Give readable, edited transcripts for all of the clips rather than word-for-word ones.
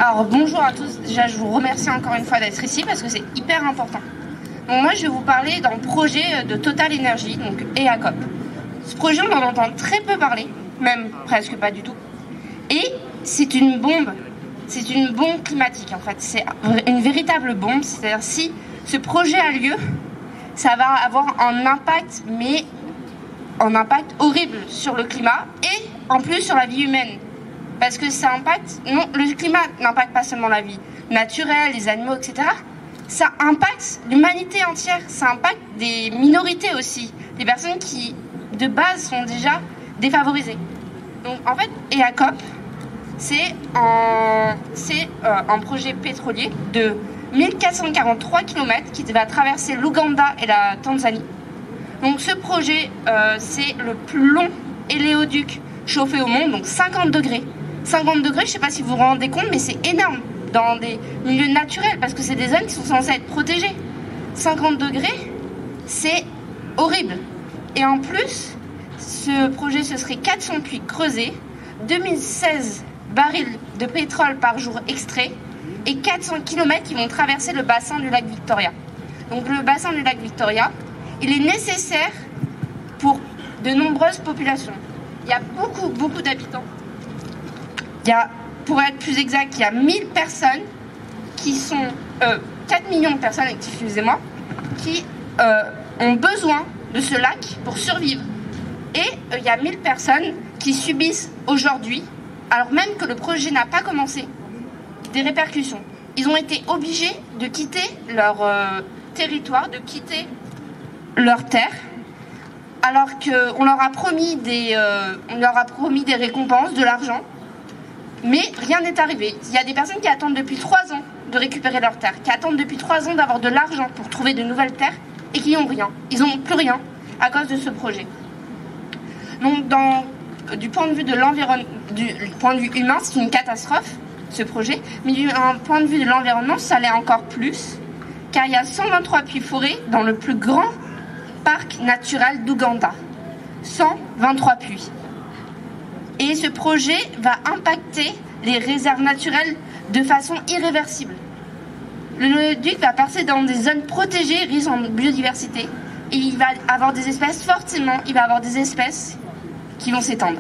Alors bonjour à tous, déjà je vous remercie encore une fois d'être ici parce que c'est hyper important. Donc moi je vais vous parler d'un projet de Total Energy, donc EACOP. Ce projet on en entend très peu parler, même presque pas du tout. Et c'est une bombe climatique en fait, c'est une véritable bombe, c'est-à-dire si ce projet a lieu, ça va avoir un impact, mais un impact horrible sur le climat et en plus sur la vie humaine. Parce que ça impacte, non, le climat n'impacte pas seulement la vie naturelle, les animaux, etc. Ça impacte l'humanité entière, ça impacte des minorités aussi, des personnes qui, de base, sont déjà défavorisées. Donc en fait, EACOP, c'est un projet pétrolier de 1443 km qui va traverser l'Ouganda et la Tanzanie. Donc ce projet, c'est le plus long éléoduc chauffé au monde, donc 50 degrés. 50 degrés, je ne sais pas si vous vous rendez compte, mais c'est énorme dans des milieux naturels parce que c'est des zones qui sont censées être protégées. 50 degrés, c'est horrible. Et en plus, ce projet, ce serait 400 puits creusés, 2016 barils de pétrole par jour extraits et 400 km qui vont traverser le bassin du lac Victoria. Donc le bassin du lac Victoria, il est nécessaire pour de nombreuses populations. Il y a beaucoup d'habitants. Pour être plus exact, il y a 1000 personnes qui sont... 4 millions de personnes, excusez-moi, qui ont besoin de ce lac pour survivre. Et il y a 1000 personnes qui subissent aujourd'hui, alors même que le projet n'a pas commencé, des répercussions. Ils ont été obligés de quitter leur territoire, de quitter leur terre, alors qu'on leur a promis des récompenses, de l'argent. Mais rien n'est arrivé. Il y a des personnes qui attendent depuis 3 ans de récupérer leur terre, qui attendent depuis 3 ans d'avoir de l'argent pour trouver de nouvelles terres et qui n'ont rien. Ils n'ont plus rien à cause de ce projet. Donc, du point de vue de l'environnement, du point de vue humain, c'est une catastrophe, ce projet. Mais du point de vue de l'environnement, ça l'est encore plus, car il y a 123 puits forêts dans le plus grand parc naturel d'Ouganda. 123 puits. Et ce projet va impacter les réserves naturelles de façon irréversible. Le duc va passer dans des zones protégées riches en biodiversité et il va avoir des espèces qui vont s'étendre.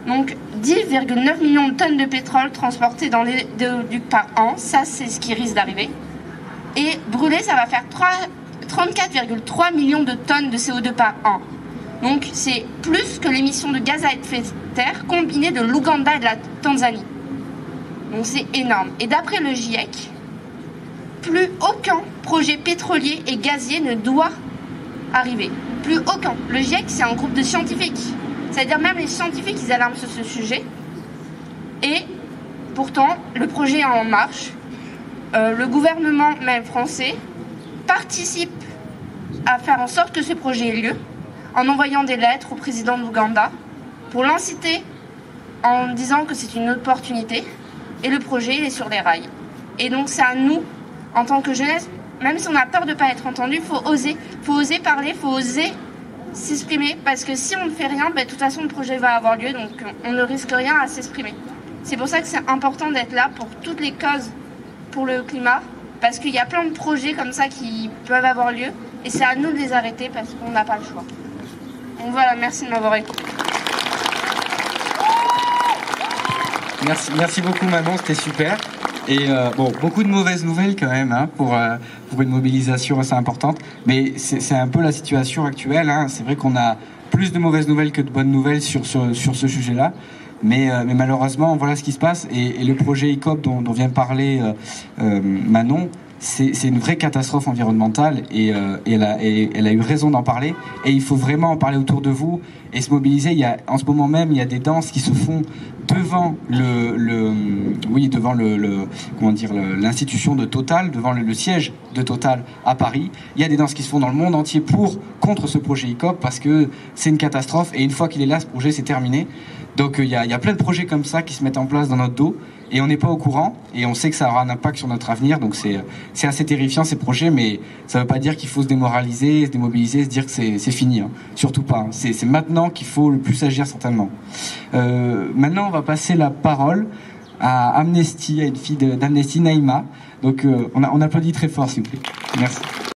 Donc 10,9 millions de tonnes de pétrole transportées dans les ducs par an, ça c'est ce qui risque d'arriver. Et brûler, ça va faire 34,3 millions de tonnes de CO2 par an. Donc c'est plus que l'émission de gaz à effet de terre combinée de l'Ouganda et de la Tanzanie. Donc c'est énorme. Et d'après le GIEC, plus aucun projet pétrolier et gazier ne doit arriver. Plus aucun. Le GIEC, c'est un groupe de scientifiques. C'est-à-dire même les scientifiques, ils alarment sur ce sujet. Et pourtant, le projet est en marche. Le gouvernement, même français, participe à faire en sorte que ce projet ait lieu, en envoyant des lettres au président de l'Ouganda pour l'inciter en disant que c'est une opportunité et le projet il est sur les rails. Et donc c'est à nous, en tant que jeunesse, même si on a peur de ne pas être entendu, il faut oser parler, il faut oser s'exprimer parce que si on ne fait rien, de toute façon le projet va avoir lieu, donc on ne risque rien à s'exprimer. C'est pour ça que c'est important d'être là pour toutes les causes pour le climat, parce qu'il y a plein de projets comme ça qui peuvent avoir lieu et c'est à nous de les arrêter parce qu'on n'a pas le choix. Donc voilà, merci de m'avoir écouté. Merci beaucoup Manon, c'était super. Et beaucoup de mauvaises nouvelles quand même pour une mobilisation assez importante. Mais c'est un peu la situation actuelle. C'est vrai qu'on a plus de mauvaises nouvelles que de bonnes nouvelles sur ce sujet-là. Mais malheureusement, voilà ce qui se passe. Et le projet EACOP dont vient de parler Manon, c'est une vraie catastrophe environnementale et elle a eu raison d'en parler. Et il faut vraiment en parler autour de vous et se mobiliser. En ce moment même, il y a des danses qui se font devant l'institution de Total, devant le siège de Total à Paris. Il y a des danses qui se font dans le monde entier contre ce projet EACOP parce que c'est une catastrophe et une fois qu'il est là, ce projet c'est terminé. Donc il y a plein de projets comme ça qui se mettent en place dans notre dos et on n'est pas au courant et on sait que ça aura un impact sur notre avenir. Donc c'est assez terrifiant ces projets, mais ça ne veut pas dire qu'il faut se démoraliser, se démobiliser, se dire que c'est fini. Surtout pas. C'est maintenant qu'il faut le plus agir certainement. Maintenant on va passer la parole à Amnesty, à une fille d'Amnesty, Naïma. Donc on applaudit très fort, s'il vous plaît. Merci.